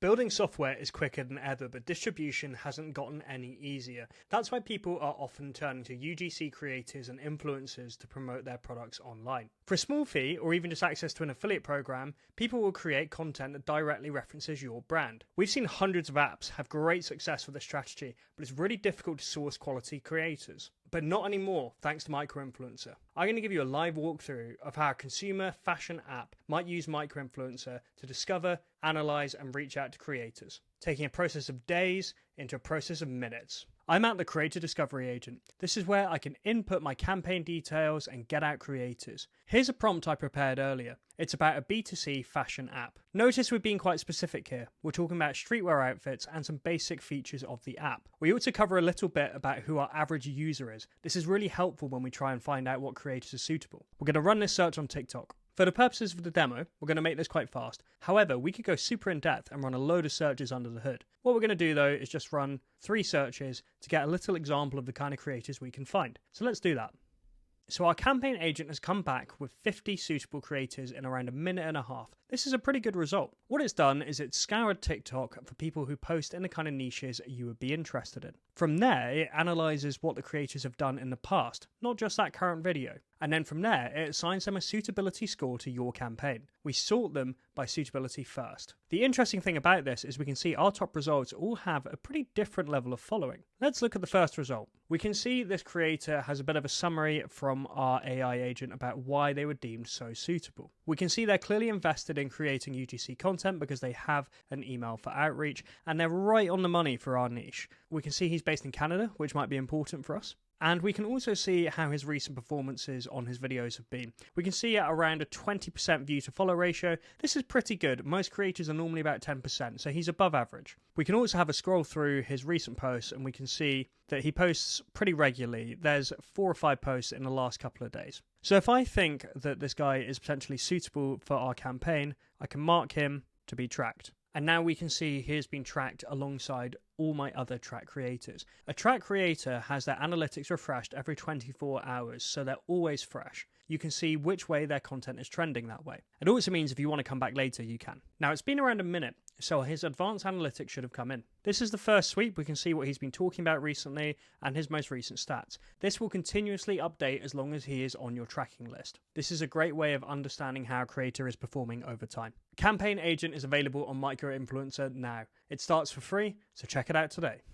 Building software is quicker than ever, but distribution hasn't gotten any easier. That's why people are often turning to UGC creators and influencers to promote their products online. For a small fee, or even just access to an affiliate program, people will create content that directly references your brand. We've seen hundreds of apps have great success with this strategy, but it's really difficult to source quality creators. But not anymore, thanks to Microinfluencer. I'm going to give you a live walkthrough of how a consumer fashion app might use Microinfluencer to discover, analyze, and reach out to creators, taking a process of days into a process of minutes. I'm at the Creator Discovery Agent. This is where I can input my campaign details and get out creators. Here's a prompt I prepared earlier. It's about a B2C fashion app. Notice we're being quite specific here. We're talking about streetwear outfits and some basic features of the app. We ought to cover a little bit about who our average user is. This is really helpful when we try and find out what creators are suitable. We're going to run this search on TikTok. For the purposes of the demo, we're going to make this quite fast. However, we could go super in depth and run a load of searches under the hood. What we're going to do though is just run 3 searches to get a little example of the kind of creators we can find. So let's do that. So our campaign agent has come back with 50 suitable creators in around a minute and a half. This is a pretty good result. What it's done is it's scoured TikTok for people who post in the kind of niches you would be interested in. From there, it analyzes what the creators have done in the past, not just that current video. And then from there, it assigns them a suitability score to your campaign. We sort them by suitability first. The interesting thing about this is we can see our top results all have a pretty different level of following. Let's look at the first result. We can see this creator has a bit of a summary from our AI agent about why they were deemed so suitable. We can see they're clearly invested in creating UGC content because they have an email for outreach and they're right on the money for our niche. We can see he's based in Canada, which might be important for us. And we can also see how his recent performances on his videos have been. We can see at around a 20% view to follow ratio. This is pretty good. Most creators are normally about 10%, so he's above average. We can also have a scroll through his recent posts and we can see that he posts pretty regularly. There's 4 or 5 posts in the last couple of days. So if I think that this guy is potentially suitable for our campaign, I can mark him to be tracked. And now we can see he has been tracked alongside all my other track creators. A track creator has their analytics refreshed every 24 hours, so they're always fresh. You can see which way their content is trending that way. It also means if you want to come back later, you can. Now it's been around a minute, so his advanced analytics should have come in. This is the first sweep. We can see what he's been talking about recently and his most recent stats. This will continuously update as long as he is on your tracking list. This is a great way of understanding how a creator is performing over time. Campaign Agent is available on Microinfluencer now. It starts for free, so check it out today.